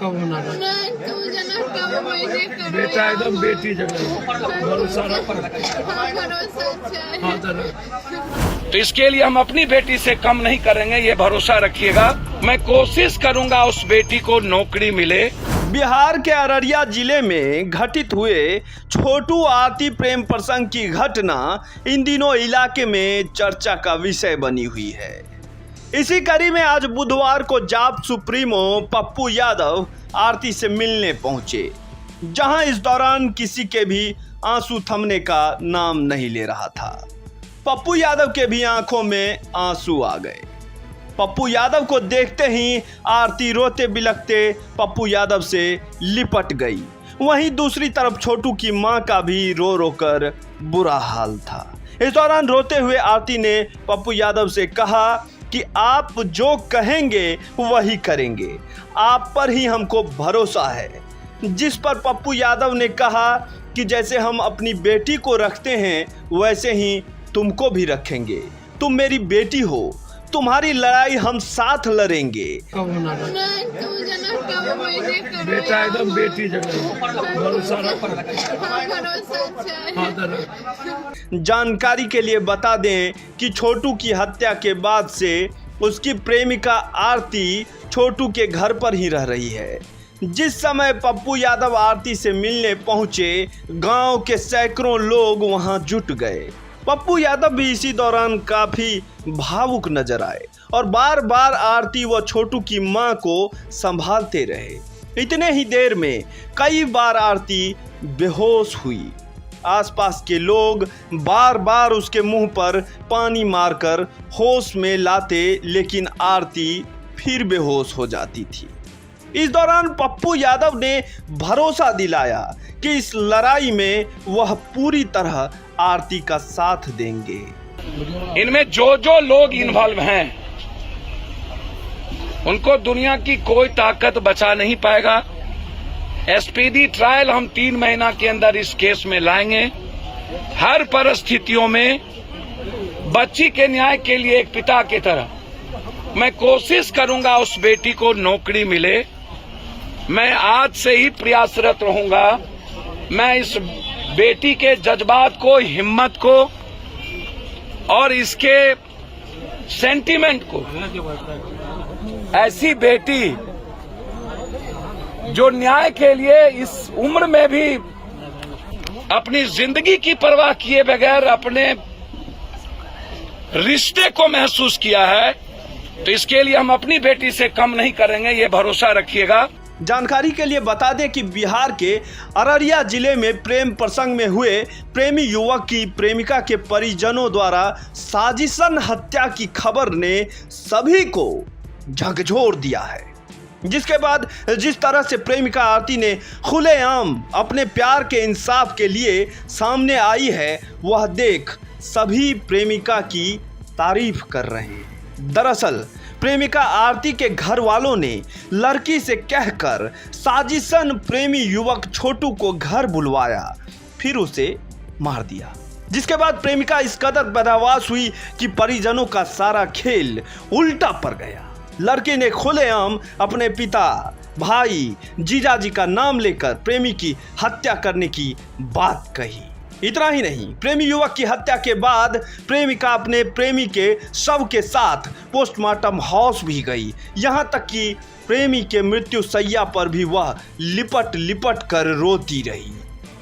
कब होना था? नहीं, तू जना कब महीने करो बेटा यार। एकदम बेटी जगह भरोसा रख। हाँ, भरोसा अच्छा है। हाँ तो तो इसके लिए हम अपनी बेटी से कम नहीं करेंगे, ये भरोसा रखिएगा। मैं कोशिश करूंगा उस बेटी को नौकरी मिले। बिहार के अररिया जिले में घटित हुए छोटू आरती प्रेम प्रसंग की घटना इन दिनों इलाके में चर्चा का विषय बनी हुई है। इसी कड़ी में आज बुधवार को जाप सुप्रीमो पप्पू यादव आरती से मिलने पहुंचे, जहां इस दौरान किसी के भी आंसू थमने का नाम नहीं ले रहा था। पप्पू यादव के भी आंखों में आंसू आ गए। पप्पू यादव को देखते ही आरती रोते बिलखते पप्पू यादव से लिपट गई। वहीं दूसरी तरफ छोटू की मां का भी रो रो कर बुरा हाल था। इस दौरान रोते हुए आरती ने पप्पू यादव से कहा कि आप जो कहेंगे वही करेंगे, आप पर ही हमको भरोसा है। जिस पर पप्पू यादव ने कहा कि जैसे हम अपनी बेटी को रखते हैं वैसे ही तुमको भी रखेंगे, तुम मेरी बेटी हो, तुम्हारी लड़ाई हम साथ लड़ेंगे। कब होना था? नहीं, तू जना कब महीने करो बेटा यार। एकदम बेटी जगह भरोसा रख। हाँ, भरोसा अच्छा है। हाँ तो जानकारी के लिए बता दें कि छोटू की हत्या के बाद से उसकी प्रेमिका आरती छोटू के घर पर ही रह रही है। जिस समय पप्पू यादव आरती से मिलने पहुंचे, गांव के सैकड़ों लोग वहां जुट गए। पप्पू यादव भी इसी दौरान काफी भावुक नजर आए और बार बार आरती व छोटू की मां को संभालते रहे। इतने ही देर में कई बार आरती बेहोश हुई। आसपास के लोग बार बार उसके मुंह पर पानी मारकर होश में लाते, लेकिन आरती फिर बेहोश हो जाती थी। इस दौरान पप्पू यादव ने भरोसा दिलाया कि इस लड़ाई में वह पूरी तरह आरती का साथ देंगे। इनमें जो जो लोग इन्वॉल्व हैं उनको दुनिया की कोई ताकत बचा नहीं पाएगा। एसपीडी ट्रायल हम 3 महीना के अंदर इस केस में लाएंगे। हर परिस्थितियों में बच्ची के न्याय के लिए एक पिता की तरह मैं कोशिश करूंगा उस बेटी को नौकरी मिले। मैं आज से ही प्रयासरत रहूंगा। मैं इस बेटी के जज्बात को, हिम्मत को और इसके सेंटीमेंट को, ऐसी बेटी जो न्याय के लिए इस उम्र में भी अपनी जिंदगी की परवाह किए बगैर अपने रिश्ते को महसूस किया है, तो इसके लिए हम अपनी बेटी से कम नहीं करेंगे, ये भरोसा रखिएगा। जानकारी के लिए बता दें कि बिहार के अररिया जिले में प्रेम प्रसंग में हुए प्रेमी युवक की प्रेमिका के परिजनों द्वारा साजिशन हत्या की खबर ने सभी को झकझोर दिया है। जिसके बाद जिस तरह से प्रेमिका आरती ने खुलेआम अपने प्यार के इंसाफ के लिए सामने आई है, वह देख सभी प्रेमिका की तारीफ कर रहे हैं। दरअसल प्रेमिका आरती के घर वालों ने लड़की से कहकर साजिशन प्रेमी युवक छोटू को घर बुलवाया, फिर उसे मार दिया। जिसके बाद प्रेमिका इस कदर बदहवास हुई कि परिजनों का सारा खेल उल्टा पड़ गया। लड़के ने खुलेआम अपने पिता, भाई, जीजाजी का नाम लेकर प्रेमी की हत्या करने की बात कही। इतना ही नहीं, प्रेमी युवक की हत्या के बाद प्रेमिका अपने प्रेमी के शव के साथ पोस्टमार्टम हाउस भी गई। यहाँ तक कि प्रेमी के मृत्यु शैया पर भी वह लिपट लिपट कर रोती रही।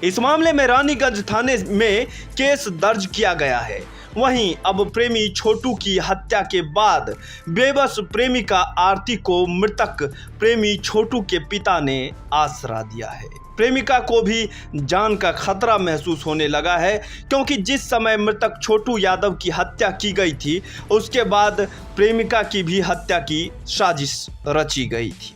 इस मामले में रानीगंज थाने में केस दर्ज किया गया है। वहीं अब प्रेमी छोटू की हत्या के बाद बेबस प्रेमिका आरती को मृतक प्रेमी छोटू के पिता ने आसरा दिया है। प्रेमिका को भी जान का खतरा महसूस होने लगा है, क्योंकि जिस समय मृतक छोटू यादव की हत्या की गई थी, उसके बाद प्रेमिका की भी हत्या की साजिश रची गई थी।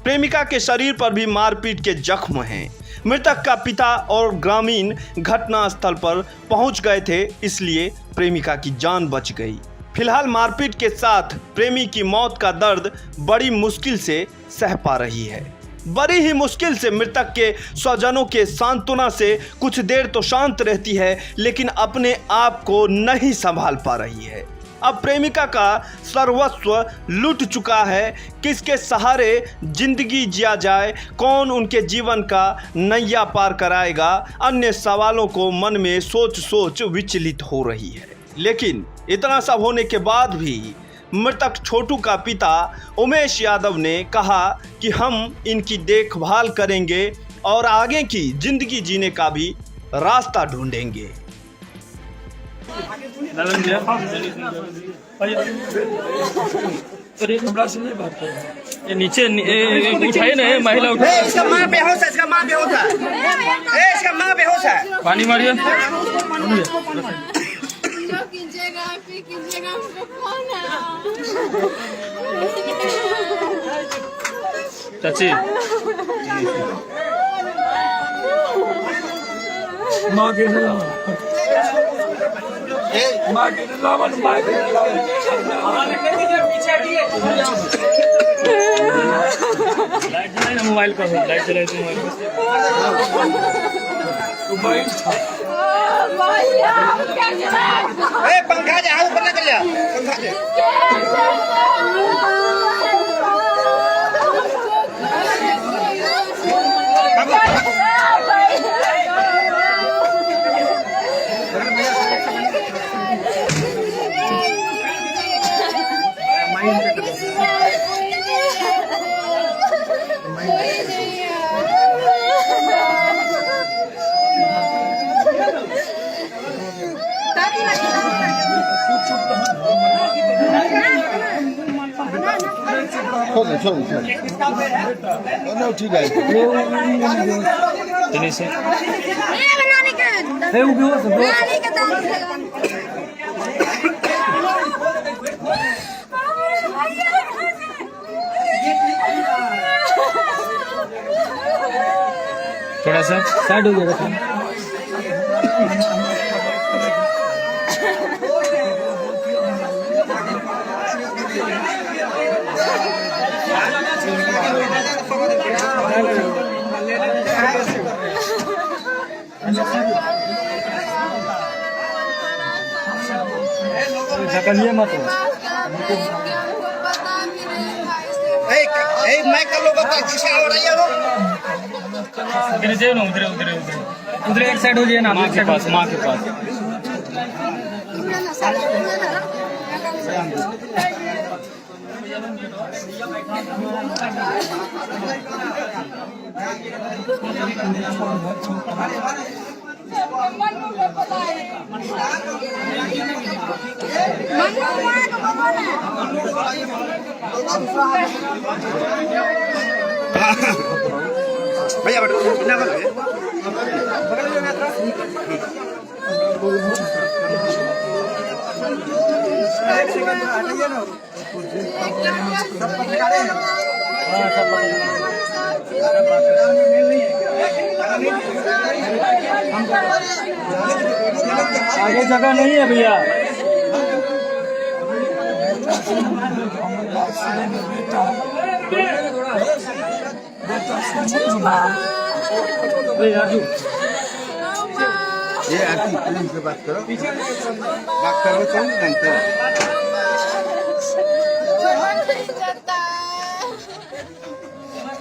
प्रेमिका के शरीर पर भी मारपीट के जख्म हैं। मृतक का पिता और ग्रामीण घटनास्थल पर पहुंच गए थे, इसलिए प्रेमिका की जान बच गई। फिलहाल मारपीट के साथ प्रेमी की मौत का दर्द बड़ी मुश्किल से सह पा रही है। बड़ी ही मुश्किल से मृतक के स्वजनों के सांत्वना से कुछ देर तो शांत रहती है, लेकिन अपने आप को नहीं संभाल पा रही है। अब प्रेमिका का सर्वस्व लूट चुका है। किसके सहारे जिंदगी जिया जाए, कौन उनके जीवन का नैया पार कराएगा, अन्य सवालों को मन में सोच विचलित हो रही है। लेकिन इतना सब होने के बाद भी मृतक छोटू का पिता उमेश यादव ने कहा कि हम इनकी देखभाल करेंगे और आगे की जिंदगी जीने का भी रास्ता ढूंढेंगे। ये नीचे उठाए ना, महिला उठाए। इसका माँ बेहोश है, इसका माँ बेहोश है, इसका माँ बेहोश है। पानी मारिए। जो कीजिएगा फिर कीजिएगा, हमको कौन है? चाची माँ के नाम माँ के नाम लाइट जलाए ना, मोबाइल पर लाइट जलाए तो मोबाइल ए पंखा जा ऊपर ना कर लिया, पंखा जा। ठीक है से थोड़ा सा साइड हो गया। सकलिए मत माइक का लोगों का दिशा हो रही है वो। उधर जाओ ना, उधर उधर उधर उधर एक साइड हो जाए ना, माँ के पास, माँ के पास। भैया बैठो ना बोलो आगे जगह नहीं है भैया। राजू ये आरती पुलिस से बात करो, बात करो तो जानते हो।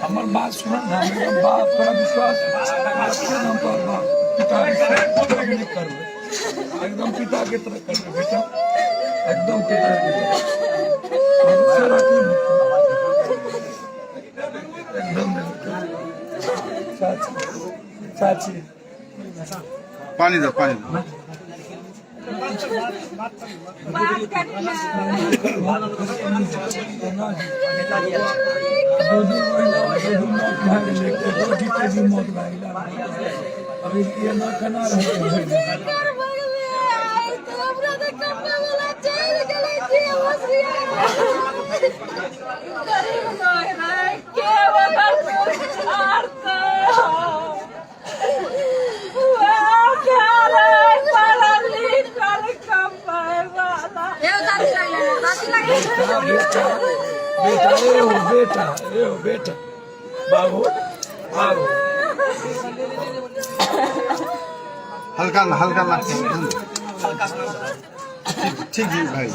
हमार बात सुना ना, मेरा बाप पर विश्वास आपके नाम पर बाप पिता एकदम पिता की तरह कर बेटा, एकदम पिता की तरह एकदम चाची पानी दो, पानी दो। अभी ये ना खाना बेटा बेटा बाबू बाबू हल्का ना ठीक जी भाई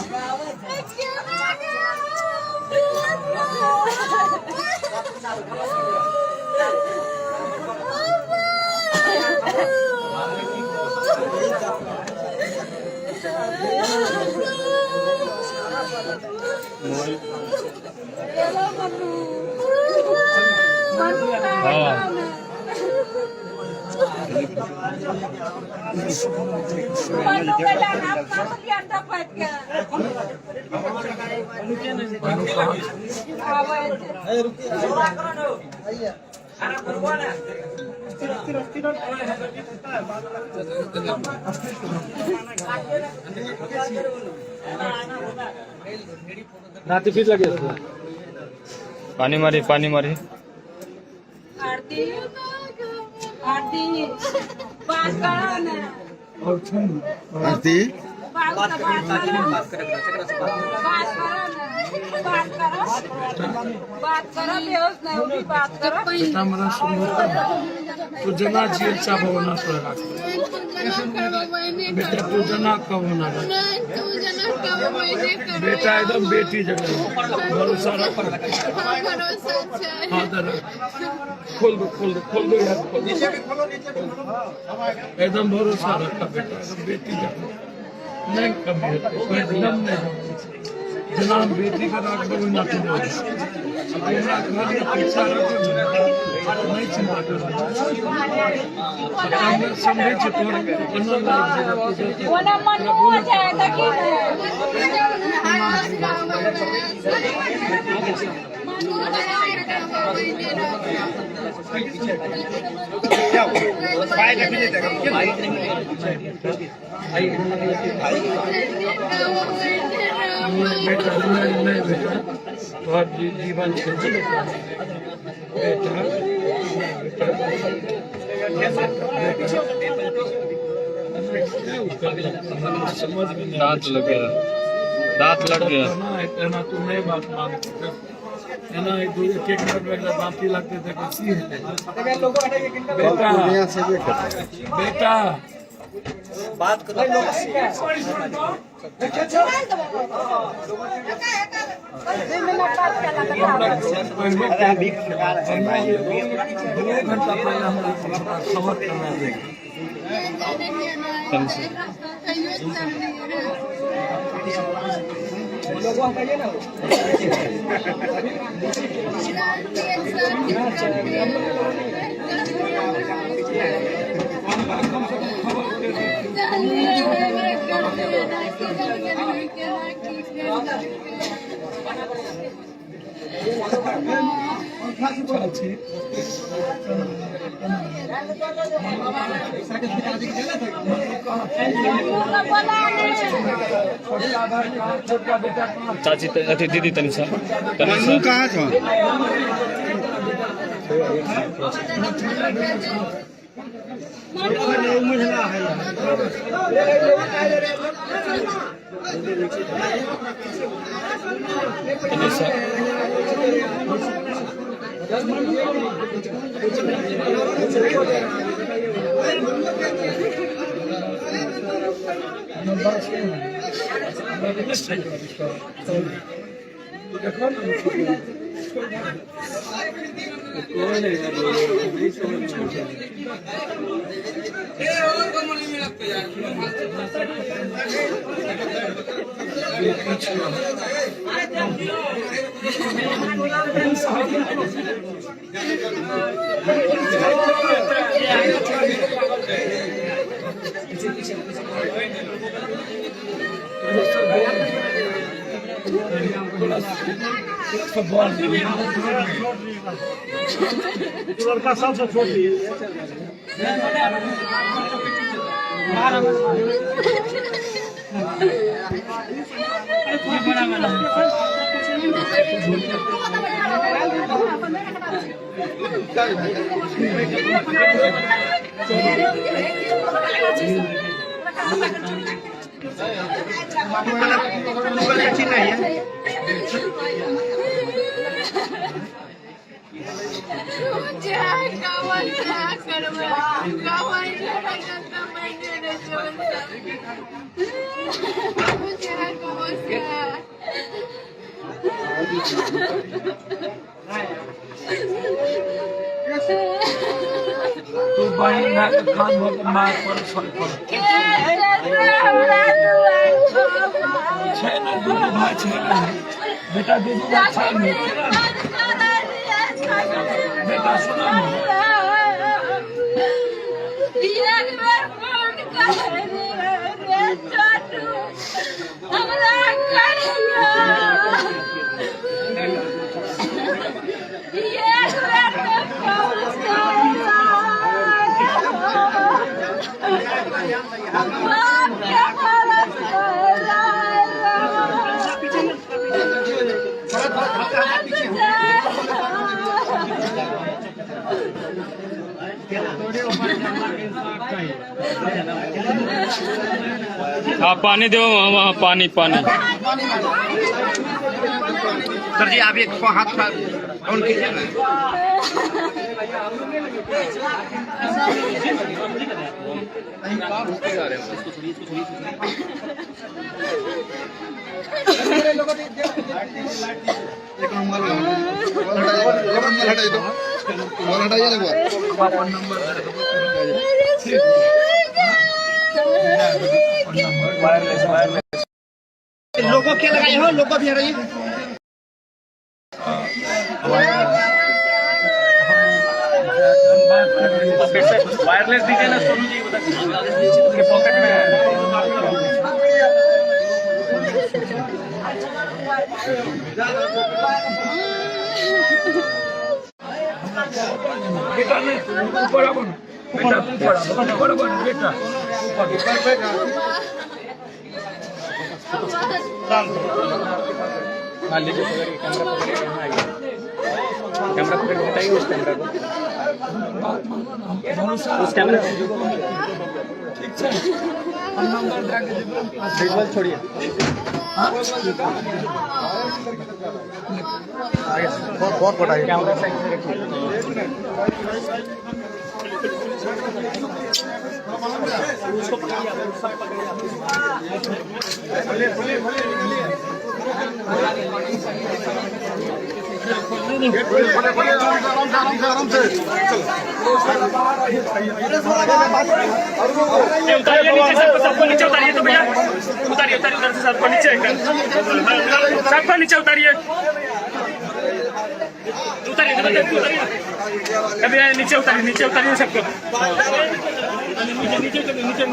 पानी मारी आरती आरती बात करो ना आरती बात करो बेहोश नहीं होगी बात करो बेटा मला सुनो तू जना जेलचा भवना सोडा बेटा तू जना का होणार बेटा एकदम बेटी जगह भरोसा रख हाँ दर खोल दो यार एकदम भरोसा रखा बेटा एकदम बेटी जगह नहीं कभी एकदम नहीं जनाब बेटी का राग बगो ना तो अपना घर में पैसा रखो नहीं चिंता करो हम समझे तो बनल बोला मन हो जाएगा कि बेटा नहीं बेटा बहुत जीवन से बेटा दांत लग गया ना तू नहीं बात मानते है ना एक मिनट में बाकी लगते थे कैसी है बेटा बात करो घंटा पहले हम खबर करना देंगे चाची अथी दीदी तनिषा मनु कहाँ छ तनिषा लड़का सबसे छोड़ दिए मुझे कवर क्या करवा कवर तू बहन ना कान भर मार पर सर पर छह ना दो भाई छह ना बेटा दो अच्छा नहीं बेटा सुना आप पानी दो वहाँ पानी पानी। सर जी आप एक हाथ ऑन कीजिए ना। लोगों क्या लगाए हो, लोगों भी आ रही है। वायरलेस दीजिए ना सोनू जी, उसके पॉकेट में है। बेटा नहीं ऊपर आओ बेटा ऊपर बेटा कैमरा पकड़ के बताइए उस कैमरा को, उस कैमरा ठीक है हम नंबर जाके बिल्कुल छोड़िए। बहुत बड़ा है कैमरा साइड में रखिए। उसको पकड़िए, सब पकड़िए। उतारिए नीचे, सबको नीचे उतारिए तो भैया, उतारिए उतारिए उधर से सबको नीचे, सबको नीचे उतारिए, उतारिए अभी नीचे उतारिए सबको, नीचे नीचे नीचे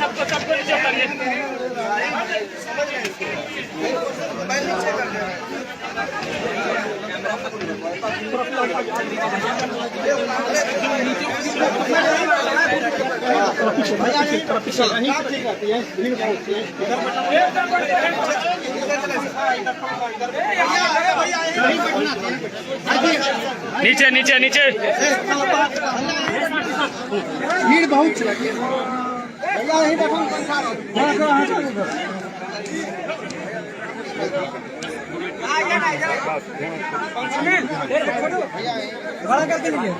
सबको सबको नीचे उतारिए। नीचे नीचे नीचे भीड़ बहुत बड़ा करके लीजिए।